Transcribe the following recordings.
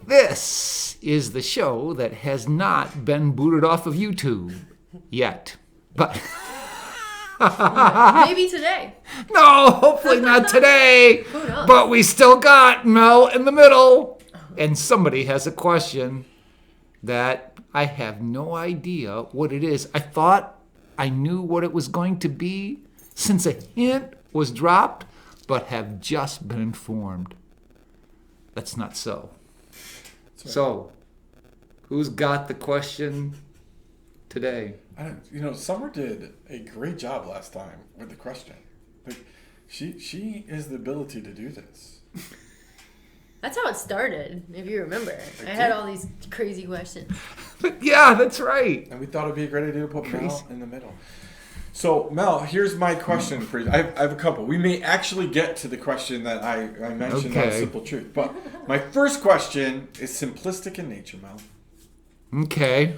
This is the show that has not been booted off of YouTube yet. But maybe today. No, hopefully not today. Who knows? But we still got Mel in the middle. And somebody has a question that I have no idea what it is. I thought I knew what it was going to be since a hint was dropped, but have just been informed. That's not so. So, who's got the question today? Summer did a great job last time with the question. Like, she has the ability to do this. That's how it started, if you remember. I had all these crazy questions. Yeah, that's right. And we thought it'd be a great idea to put Mel in the middle. So, Mel, here's my question for you. I have a couple. We may actually get to the question that I mentioned on Simple Truth. But my first question is simplistic in nature, Mel. Okay.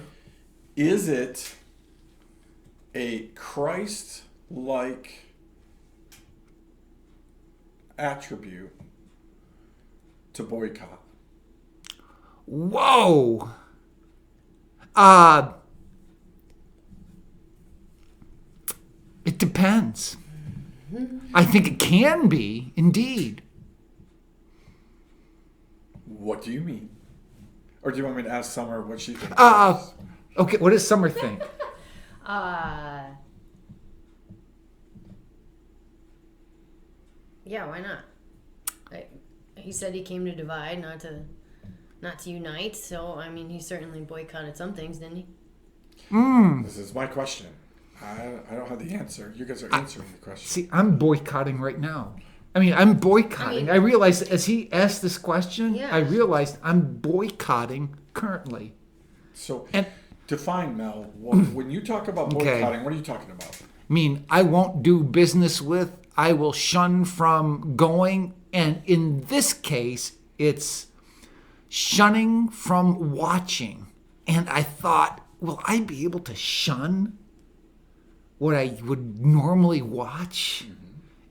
Is it a Christ-like attribute to boycott? Whoa. It depends. I think it can be, indeed. What do you mean? Or do you want me to ask Summer what she thinks? Okay, what does Summer think? Yeah, why not? He said he came to divide, not to unite. So, I mean, he certainly boycotted some things, didn't he? This is my question. I don't have the answer. You guys are answering the question. See, I'm boycotting right now. I'm boycotting. I realized as he asked this question, I realized I'm boycotting currently. So, define, Mel, when you talk about boycotting, what are you talking about? I won't do business with, I will shun from going, and in this case, it's shunning from watching. And I thought, will I be able to shun what I would normally watch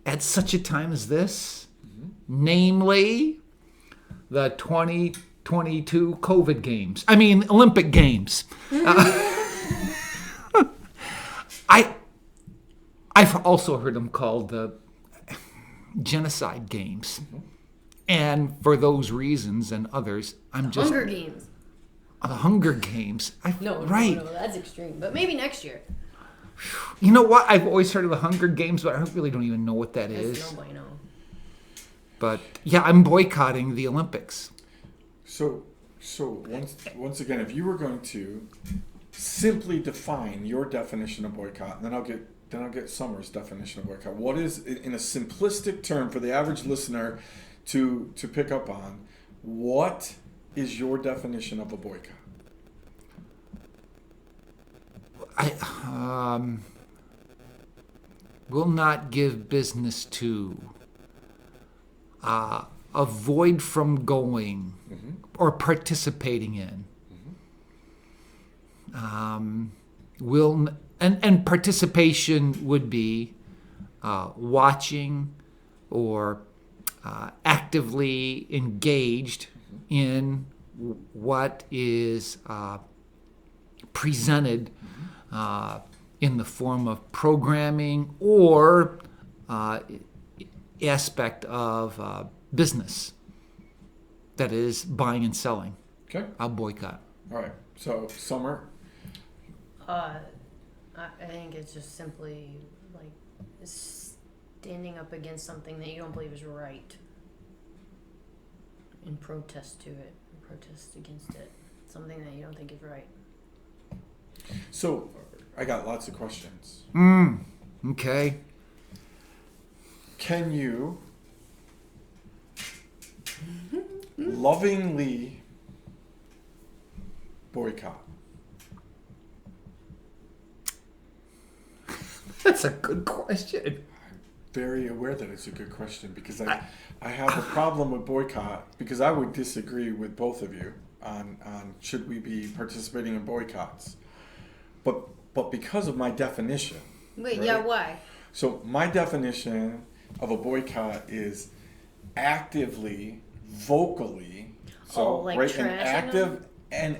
at such a time as this? Namely, the 2022 COVID Games. Olympic Games. I've also heard them called the genocide games. And for those reasons and others, Hunger Games. The Hunger Games. No, that's extreme. But maybe next year. You know what? I've always heard of the Hunger Games, but I really don't even know what that is. Nobody knows. But yeah, I'm boycotting the Olympics. So once again, if you were going to simply define your definition of boycott, and then I'll get Summer's definition of boycott. What is, in a simplistic term for the average listener to pick up on, what is your definition of a boycott? I will not give business to, avoid from going or participating in. And participation would be watching or actively engaged in what is presented in the form of programming or aspect of business that is buying and selling. Okay. I'll boycott. All right. So, Summer? I think it's just simply like standing up against something that you don't believe is right and protest against it. Something that you don't think is right. So, I got lots of questions. Okay. Can you lovingly boycott? That's a good question. I'm very aware that it's a good question because I have a problem with boycott because I would disagree with both of you on should we be participating in boycotts. But because of my definition. Wait, right? yeah, why? So my definition of a boycott is actively, vocally So, like right, in trashing active and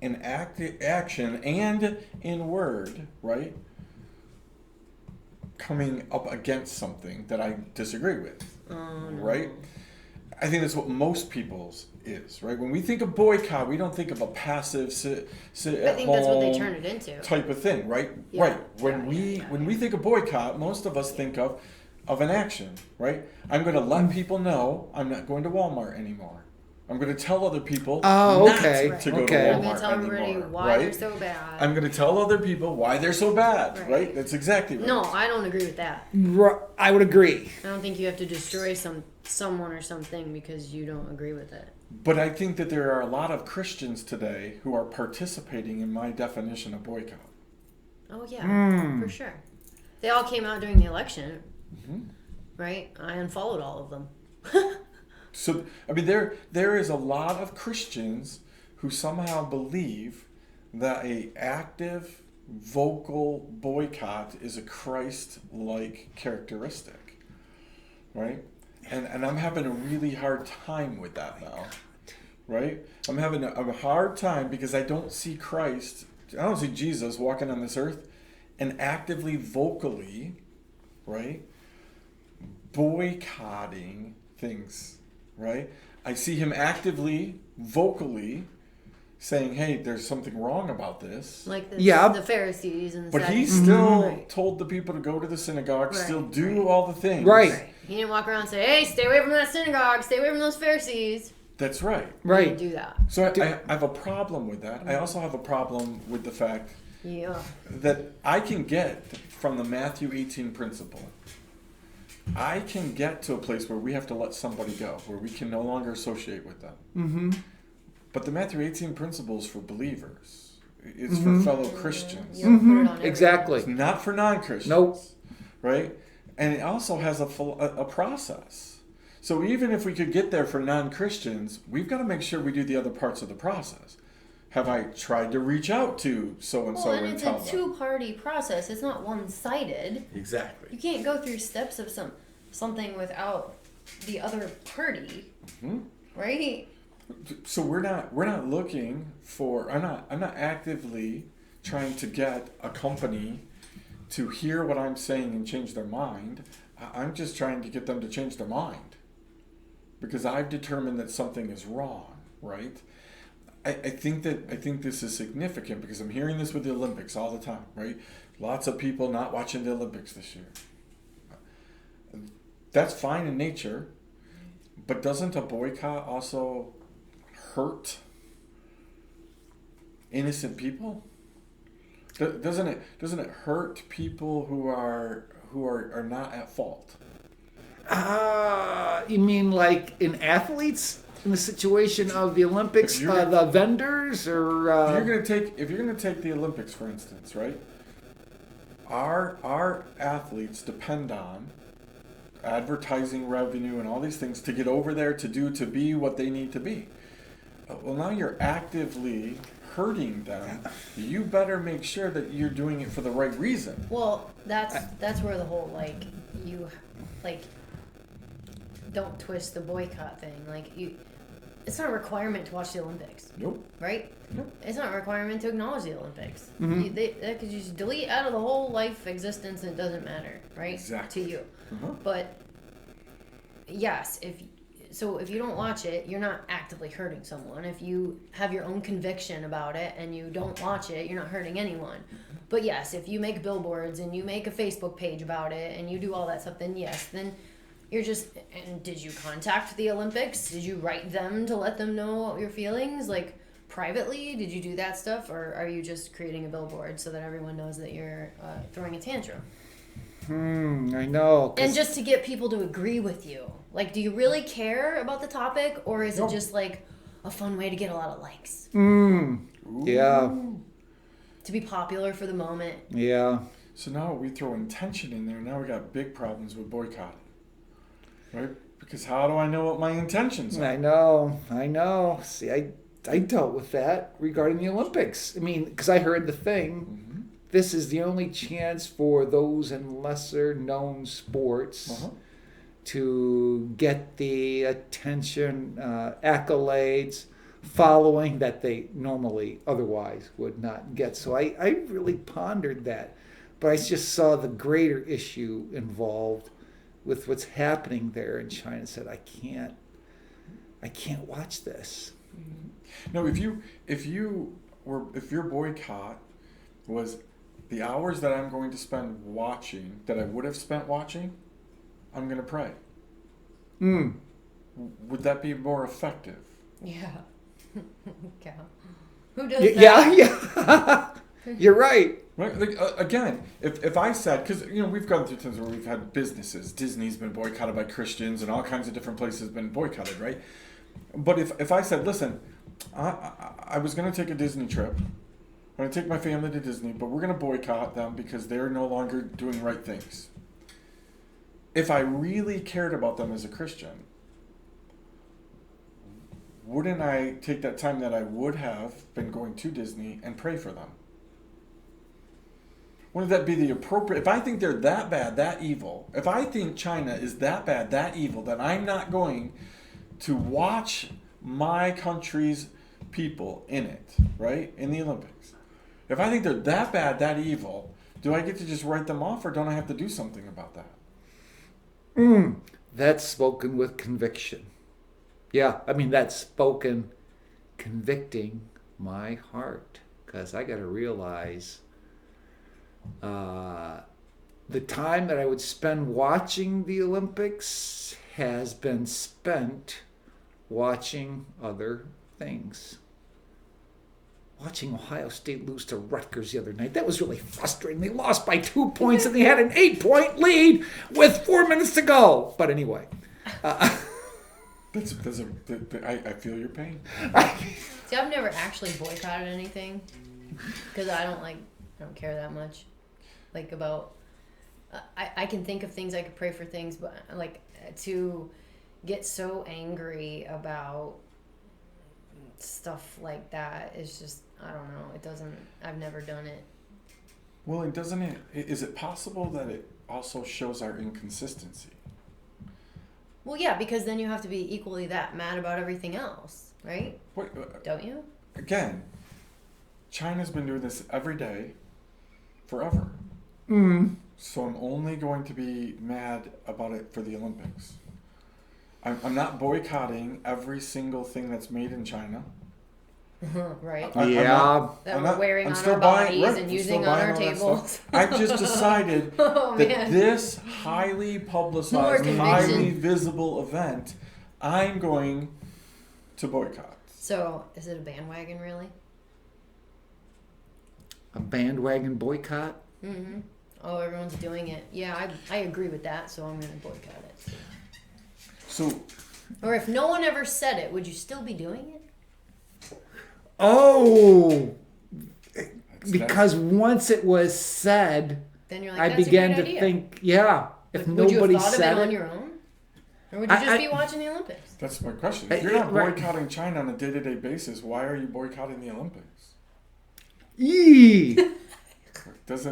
in action and in word, right? Coming up against something that I disagree with, right? I think that's what most people's is, right? When we think of boycott, we don't think of a passive sit I at think that's what they home turn it into. type of thing, right? Yeah. Right. When we think of boycott, most of us think of an action, right? I'm going to let people know I'm not going to Walmart anymore. I'm going to tell other people not okay. to go Okay. to Walmart I'm going to tell everybody anymore, why right? they're so bad. I'm going to tell other people why they're so bad, right? Right. That's exactly right. No, I don't agree with that. I would agree. I don't think you have to destroy someone or something because you don't agree with it. But I think that there are a lot of Christians today who are participating in my definition of boycott. Oh yeah, for sure. They all came out during the election, right? I unfollowed all of them. So, I mean, there is a lot of Christians who somehow believe that a active, vocal boycott is a Christ-like characteristic, right? And I'm having a really hard time with that now, right? I'm having a hard time because I don't see Christ, I don't see Jesus walking on this earth and actively, vocally, right, boycotting things. Right? I see him actively, vocally saying, hey, there's something wrong about this. Like the Pharisees and the But he Sadducees. still told the people to go to the synagogue, still do all the things. Right. He didn't walk around and say, hey, stay away from that synagogue, stay away from those Pharisees. That's right. He Right. didn't do that. So I have a problem with that. I also have a problem with the fact that I can get from the Matthew 18 principle. I can get to a place where we have to let somebody go, where we can no longer associate with them. Mm-hmm. But the Matthew 18 principle is for believers. It's for fellow Christians. You don't put it on everyone. Exactly. It's not for non-Christians. Nope. Right? And it also has a process. So even if we could get there for non-Christians, we've got to make sure we do the other parts of the process. Have I tried to reach out to so-and-so Well, and and it's tell a them? two-party process. It's not one-sided. Exactly. You can't go through steps of something without the other party, right? So we're not looking for. I'm not actively trying to get a company to hear what I'm saying and change their mind. I'm just trying to get them to change their mind because I've determined that something is wrong, right? I think this is significant because I'm hearing this with the Olympics all the time, right? Lots of people not watching the Olympics this year. That's fine in nature, but doesn't a boycott also hurt innocent people? Doesn't it hurt people who are not at fault? You mean like in athletes? In the situation of the Olympics, the vendors, or if you're gonna take the Olympics for instance, right? Our athletes depend on advertising revenue and all these things to get over there to be what they need to be. Well, now you're actively hurting them. You better make sure that you're doing it for the right reason. Well, that's where the whole don't twist the boycott thing. It's not a requirement to watch the Olympics. Nope. Right? Nope. It's not a requirement to acknowledge the Olympics. Mm-hmm. They could just delete out of the whole life existence and it doesn't matter, right? Exactly. To you. Uh-huh. But yes, if you don't watch it, you're not actively hurting someone. If you have your own conviction about it and you don't watch it, you're not hurting anyone. But yes, if you make billboards and you make a Facebook page about it and you do all that stuff, then yes, then you're just. And did you contact the Olympics? Did you write them to let them know your feelings, privately? Did you do that stuff, or are you just creating a billboard so that everyone knows that you're throwing a tantrum? I know. And just to get people to agree with you. Do you really care about the topic, or is it just a fun way to get a lot of likes? Yeah. To be popular for the moment. Yeah. So now we throw intention in there. Now we got big problems with boycotting, right? Because how do I know what my intentions are? I know. See, I dealt with that regarding the Olympics. I mean, because I heard the thing, this is the only chance for those in lesser known sports to get the attention, accolades, following that they normally otherwise would not get. So I really pondered that. But I just saw the greater issue involved with what's happening there in China and said, I can't watch this. No, if your boycott was the hours that I'm going to spend watching, that I would have spent watching, I'm going to pray. Would that be more effective? Yeah. Yeah. Who does that? Yeah. You're right. Right? Like, again, if I said, because we've gone through times where we've had businesses, Disney's been boycotted by Christians, and all kinds of different places have been boycotted, right? But if I said, listen, I was going to take a Disney trip, I'm going to take my family to Disney, but we're going to boycott them because they're no longer doing right things. If I really cared about them as a Christian, wouldn't I take that time that I would have been going to Disney and pray for them? Wouldn't that be the appropriate? If I think they're that bad, that evil, if I think China is that bad, that evil, that I'm not going to watch my country's people in it, right? In the Olympics. If I think they're that bad, that evil, do I get to just write them off, or don't I have to do something about that? That's spoken with conviction. Yeah, I mean, that's spoken convicting my heart. Because I got to realize the time that I would spend watching the Olympics has been spent watching other things. Watching Ohio State lose to Rutgers the other night. That was really frustrating. They lost by 2 points and they had an 8-point lead with 4 minutes to go. But anyway. I feel your pain. See, I've never actually boycotted anything because I don't care that much. About, I can think of things, I could pray for things, but to get so angry about stuff like that is just, I don't know. I've never done it. Well, and is it possible that it also shows our inconsistency? Well, yeah, because then you have to be equally that mad about everything else, right? Don't you? Again, China's been doing this every day forever. So I'm only going to be mad about it for the Olympics. I'm not boycotting every single thing that's made in China. Right. Yeah. That we're wearing on our bodies and using on our tables. I've just decided that this highly publicized, highly visible event, I'm going to boycott. So, is it a bandwagon, really? A bandwagon boycott? Mm-hmm. Oh, everyone's doing it. Yeah, I agree with that, so I'm going to boycott it. So, or if no one ever said it, would you still be doing it? Oh, because once it was said, then you're I began to think, yeah, if nobody would you have thought said of it on it, your own? Or would you just be watching the Olympics? That's my question. If you're not boycotting China on a day-to-day basis, why are you boycotting the Olympics? That's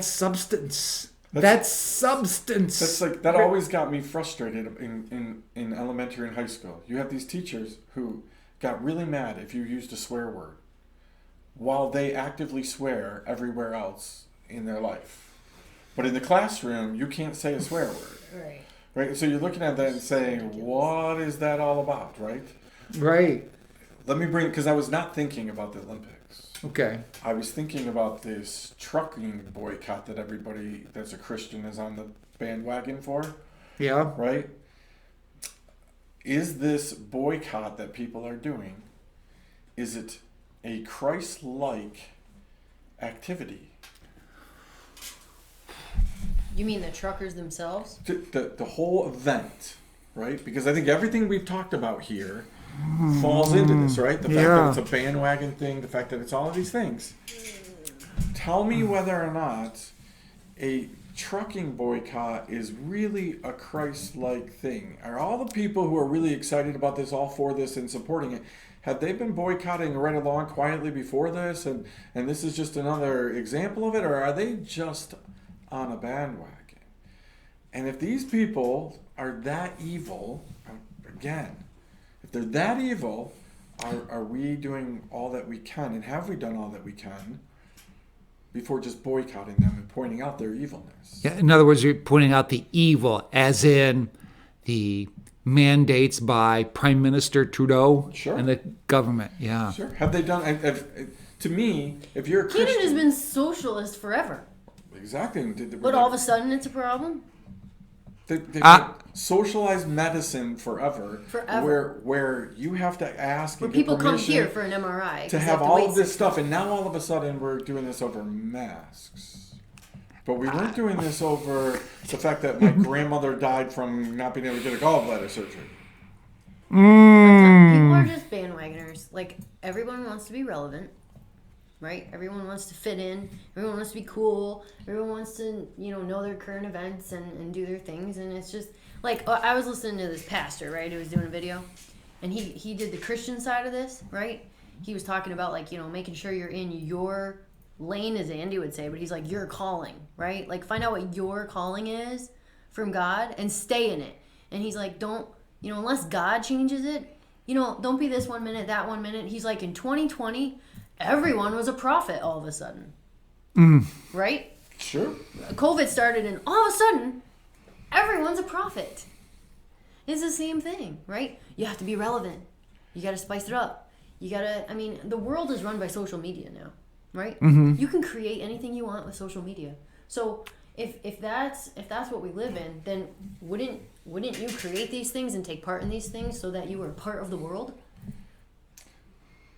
substance. That's substance. That's that always got me frustrated in elementary and high school. You have these teachers who got really mad if you used a swear word, while they actively swear everywhere else in their life. But in the classroom, you can't say a swear word. Right. So you're looking at that and saying, what is that all about, right? Right. Let me because I was not thinking about the Olympics. Okay. I was thinking about this trucking boycott that everybody that's a Christian is on the bandwagon for. Yeah. Right? Is this boycott that people are doing, is it a Christ-like activity? You mean the truckers themselves? The whole event, right? Because I think everything we've talked about here falls into this, right? The fact that it's a bandwagon thing, the fact that it's all of these things. Tell me whether or not a trucking boycott is really a Christ-like thing. Are all the people who are really excited about this, all for this and supporting it, have they been boycotting right along quietly before this, and this is just another example of it, or are they just on a bandwagon? And if these people are that evil, again, if they're that evil, are we doing all that we can, and have we done all that we can before just boycotting them and pointing out their evilness? Yeah, in other words, you're pointing out the evil, as in the mandates by Prime Minister Trudeau Sure. and the government. Yeah. Sure. Have they done? To me, if you're a Christian, Canada's been socialist forever. exactly. But all of a sudden it's a problem? They've been socialized medicine forever. Forever. Where you have to ask Where and get people come permission here for an MRI. to have all of this stuff, and now all of a sudden we're doing this over masks. But we weren't doing this over the fact that my grandmother died from not being able to get a gallbladder surgery. People are just bandwagoners. Like, everyone wants to be relevant, right? Everyone wants to fit in. Everyone wants to be cool. Everyone wants to, know their current events and do their things. And it's just, like, I was listening to this pastor, right, who was doing a video. And he did the Christian side of this, right? He was talking about, like, making sure you're in your lane, as Andy would say. But he's like, your calling, right? Like, find out what your calling is from God and stay in it. And he's like, don't, unless God changes it, don't be this 1 minute, that 1 minute. He's like, in 2020, everyone was a prophet all of a sudden. Right? Sure. COVID started and all of a sudden, everyone's a prophet. It's the same thing, right? You have to be relevant. You got to spice it up. You got to, the world is run by social media now, right? You can create anything you want with social media. So if that's what we live in, then wouldn't you create these things and take part in these things so that you were part of the world?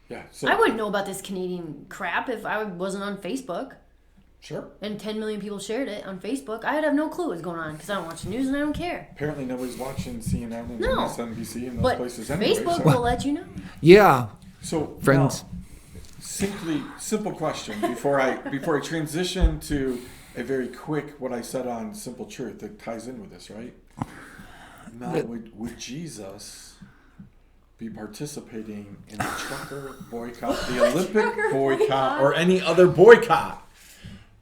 Yeah. So I wouldn't know about this Canadian crap if I wasn't on Facebook. Sure. And 10 million people shared it on Facebook. I'd have no clue what's going on because I don't watch the news and I don't care. Apparently nobody's watching CNN and No. MSNBC and those But places anyway. Facebook so. will let you know. Yeah. So Friends. now, simple question before I transition to a very quick what I said on Simple Truth that ties in with this, right? Now, would Jesus be participating in the trucker boycott, the Olympic boycott, or any other boycott?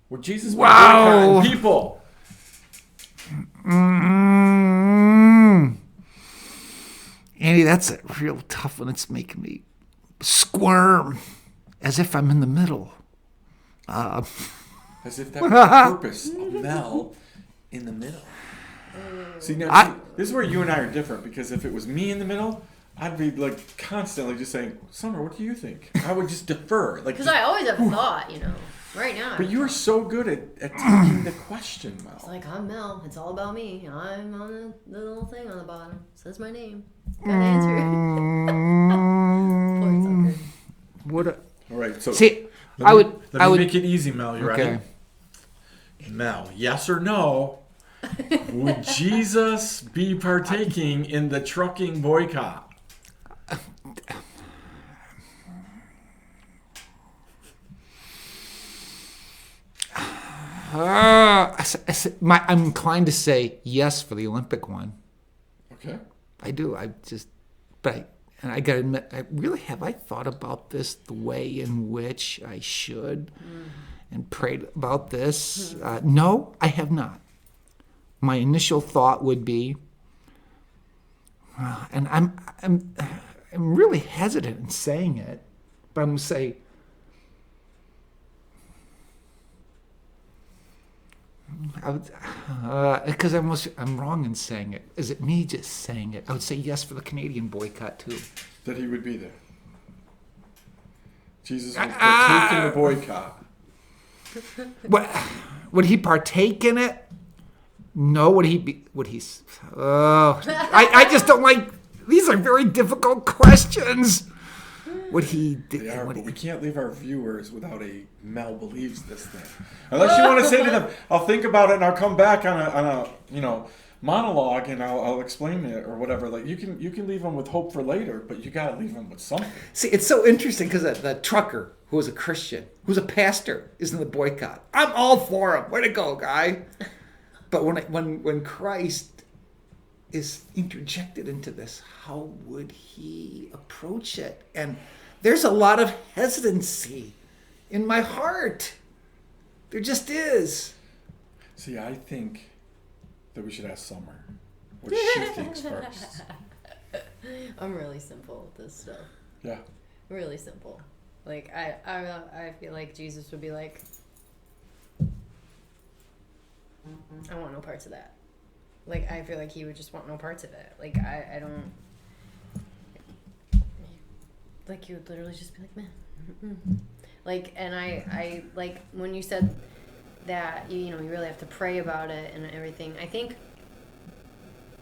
Would Jesus be boycotting people? Andy, that's a real tough one. It's making me squirm as if I'm in the middle. As if that was the purpose of Mel in the middle. See, this is where you and I are different, because if it was me in the middle, I'd be like constantly just saying, Summer, what do you think? I would just defer. Because I always have a thought, right now. But you are so good at taking the question, Mel. It's like, I'm Mel. It's all about me. I'm on the little thing on the bottom. Says my name. Gotta answer it. What? All right, so See, let me make it easy, Mel. You okay. ready? Mel, yes or no? Would Jesus be partaking in the trucking boycott? I'm inclined to say yes for the Olympic one. Okay. I do. And I gotta admit, have I thought about this the way in which I should and prayed about this? No, I have not. My initial thought would be, and I'm really hesitant in saying it, but I'm gonna say, because I'm wrong in saying it. Is it me just saying it? I would say yes for the Canadian boycott too. That he would be there. Jesus would partake in the boycott. Would he partake in it? No. Would he be? Would he? I just don't like. These are very difficult questions. Would he? They are, but we can't leave our viewers without a Mel believes this thing. Unless you want to say to them, I'll think about it and I'll come back on a monologue and I'll explain it or whatever. Like you can leave them with hope for later, but you got to leave them with something. See, it's so interesting because the trucker who was a Christian, who's a pastor, is in the boycott. I'm all for him. Way to go, guy! But when Christ is interjected into this, how would he approach it? And there's a lot of hesitancy in my heart. There just is. See, I think that we should ask Summer what she thinks first. I'm really simple with this stuff. Yeah. Really simple. Like I feel like Jesus would be like, I want no parts of that. Like I feel like he would just want no parts of it. Like I don't. Like you would literally just be like, man. Mm-mm. Like, and I like when you said that you really have to pray about it and everything. I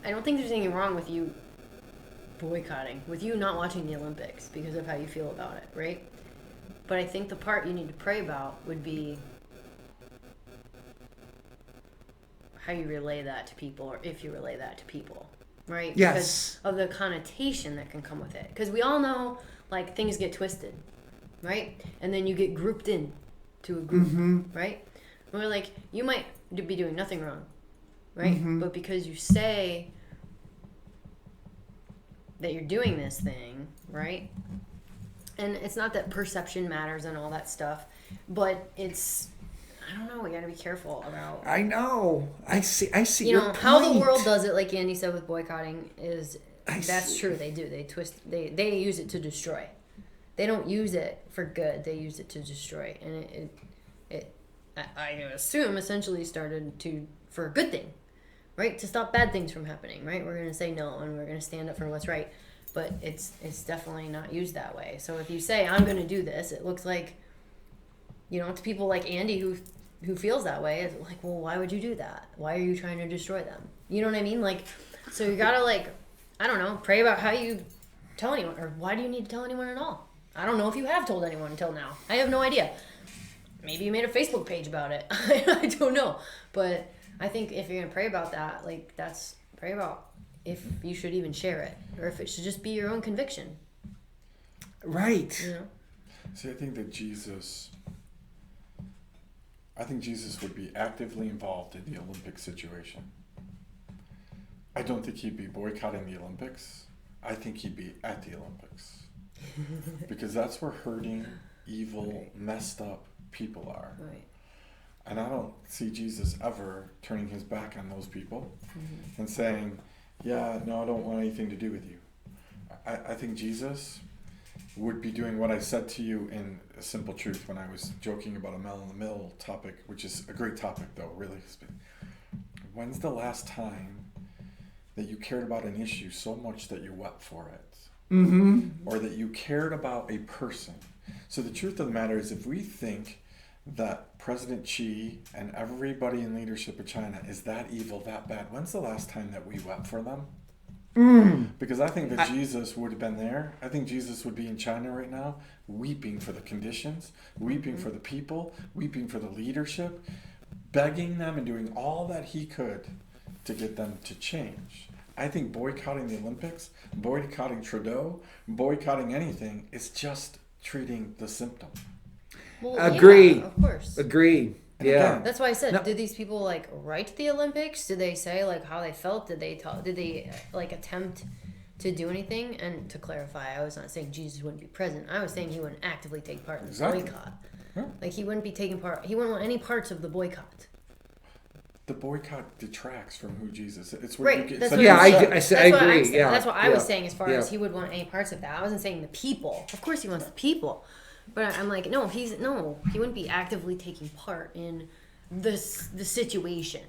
don't think there's anything wrong with you boycotting, with you not watching the Olympics because of how you feel about it, right? But I think the part you need to pray about would be how you relay that to people, or if you relay that to people, right? Yes. Because of the connotation that can come with it. Because we all know, like, things get twisted, right? And then you get grouped in to a group, right? Where, like, you might be doing nothing wrong, right? But because you say that you're doing this thing, right? And it's not that perception matters and all that stuff, but it's, I don't know, we gotta be careful about. I know. I see You your know, point. how the world does it, like Andy said with boycotting, is that's see. true. They do. They twist, they use it to destroy. They don't use it for good. They use it to destroy. And I assume essentially started for a good thing, right? To stop bad things from happening, right? We're gonna say no and we're gonna stand up for what's right. But it's definitely not used that way. So if you say I'm gonna do this, it looks like, to people like Andy who feels that way, it's like, well, why would you do that? Why are you trying to destroy them? You know what I mean? Like, so you gotta, like, I don't know, pray about how you tell anyone, or why do you need to tell anyone at all? I don't know if you have told anyone until now. I have no idea. Maybe you made a Facebook page about it. I don't know. But I think if you're gonna pray about that, like, pray about if you should even share it, or if it should just be your own conviction. Right. See, I think Jesus would be actively involved in the Olympic situation. I don't think he'd be boycotting the Olympics. I think he'd be at the Olympics. Because that's where hurting, evil, messed up people are. Right. And I don't see Jesus ever turning his back on those people and saying, yeah, no, I don't want anything to do with you. I think Jesus would be doing what I said to you in A Simple Truth when I was joking about a Mel in the Mill topic, which is a great topic though, really. When's the last time that you cared about an issue so much that you wept for it? Or that you cared about a person? So the truth of the matter is, if we think that President Xi and everybody in leadership of China is that evil, that bad, when's the last time that we wept for them? Because I think that Jesus would have been there. I think Jesus would be in China right now, weeping for the conditions, weeping for the people, weeping for the leadership, begging them and doing all that he could to get them to change. I think boycotting the Olympics, boycotting Trudeau, boycotting anything is just treating the symptom. Well, Agreed. yeah, of course. Agreed. Yeah. That's why I said, did these people, like, write the Olympics? Did they say, like, how they felt? Did they like, attempt to do anything? And to clarify, I was not saying Jesus wouldn't be present. I was saying he wouldn't actively take part in the boycott. Yeah. Like, he wouldn't be taking part. He wouldn't want any parts of the boycott. The boycott detracts from who Jesus is. It's what Right. you That's get. what Yeah, I agree. Yeah. That's what I was saying as far Yeah. as he would want any parts of that. I wasn't saying the people. Of course he wants the people. But I'm like, no, he wouldn't be actively taking part in the situation.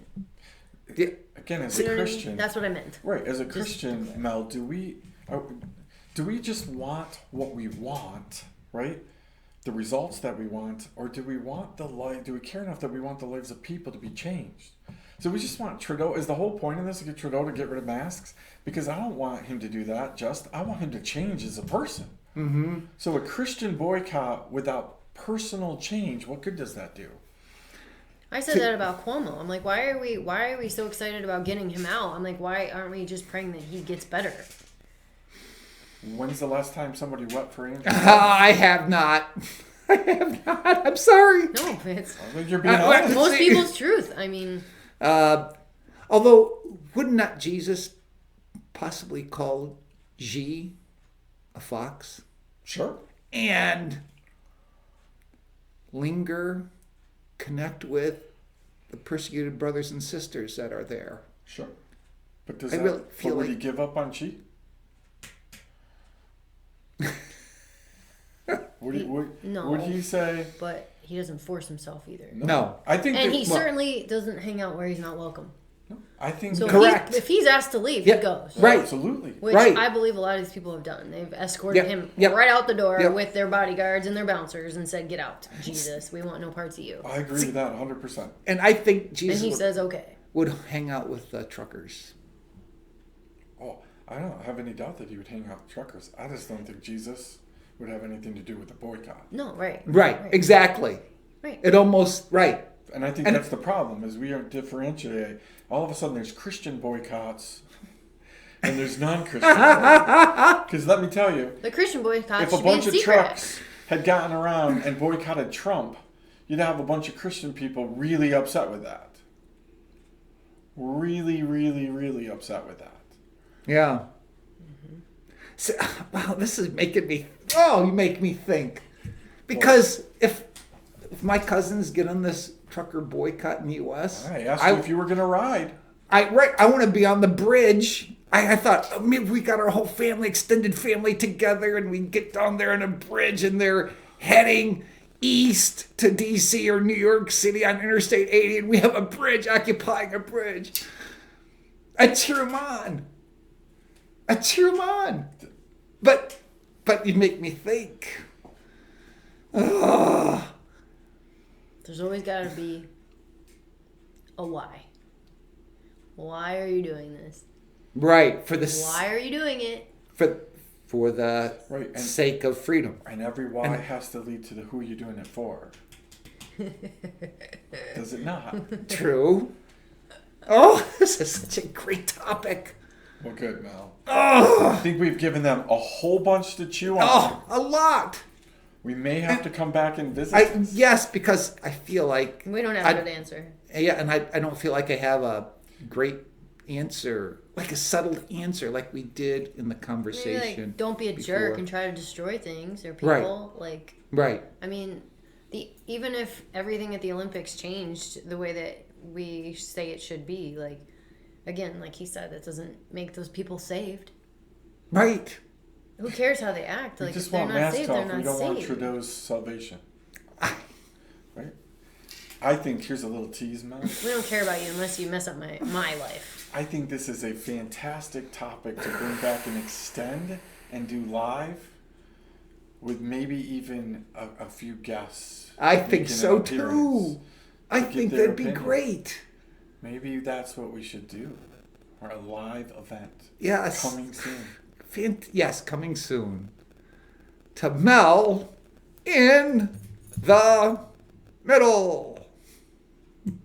Yeah. Again, as a Christian, I mean? That's what I meant. right? As a Christian, Mel, do we just want what we want, right? The results that we want, or do we want the life? Do we care enough that we want the lives of people to be changed? So we just want Trudeau. Is the whole point of this to get Trudeau to get rid of masks? Because I don't want him to do that. I want him to change as a person. So a Christian boycott without personal change, what good does that do? I said that about Cuomo. I'm like, why are we so excited about getting him out? I'm like, why aren't we just praying that he gets better? When's the last time somebody wept for Andrew? I have not. I have not. I'm sorry. No, it's You're being honest. most people's truth. I mean, Although, would not Jesus possibly call Xi a fox? Sure. And connect with the persecuted brothers and sisters that are there. Sure. But I really feel would like- he give up on Xi? No. Would he say? But he doesn't force himself either. No. I think. And that- he certainly doesn't hang out where he's not welcome. I think. So Correct. if he's asked to leave, Yep. he goes. Right. Absolutely. Which Right. I believe a lot of these people have done. They've escorted Yep. him Yep. right out the door Yep. with their bodyguards and their bouncers and said, "Get out, Jesus. We want no parts of you." I agree with that 100%. And I think And Jesus he would, says, "Okay." would hang out with the truckers. Oh, I don't have any doubt that he would hang out with truckers. I just don't think Jesus would have anything to do with the boycott. No, right. Right. Exactly. Right. It almost right. And I think And- that's the problem, is we don't differentiate. All of a sudden, there's Christian boycotts, and there's non-Christian boycotts. Because let me tell you, The Christian boycott if a should be in bunch of secret. trucks had gotten around and boycotted Trump, you'd have a bunch of Christian people really upset with that. Really, really, really upset with that. Yeah. So, wow, this is making me. Oh, you make me think. Because if my cousins get on this trucker boycott in the U.S., I asked you if you were going to ride. I want to be on the bridge. I thought, oh, maybe we got our whole family, extended family together, and we get down there on a bridge, and they're heading east to D.C. or New York City on Interstate 80, and we have a bridge, occupying a bridge. I cheer them on. But you make me think. Ugh. There's always got to be a why. Why are you doing this? Right, for the Why are you doing it? for the Right, and- sake of freedom. And every why has to lead to the who you're doing it for. Does it not? True. Oh, this is such a great topic. Well, good, Mel. Oh, I think we've given them a whole bunch to chew on. oh, a lot. We may have to come back and visit. Yes, because I feel like We don't have a good answer. yeah, and I don't feel like I have a great answer, like a settled answer, like we did in the Maybe conversation. like, don't be a before. jerk and try to destroy things or people. Right. Like, Right. I mean, even if everything at the Olympics changed the way that we say it should be, like, again, like he said, that doesn't make those people saved. Right. Who cares how they act? We Like, just if they're want not masks saved, they're off. We not don't want saved. Trudeau's salvation. Right? I think, here's a little tease, Mel. We don't care about you unless you mess up my life. I think this is a fantastic topic to bring back and extend and do live with maybe even a few guests. I think making so an appearance. too. I to get think their that'd be opinion. great. Maybe that's what we should do. Or a live event. Yes. Coming soon. Yes, coming soon. To Mel in the middle.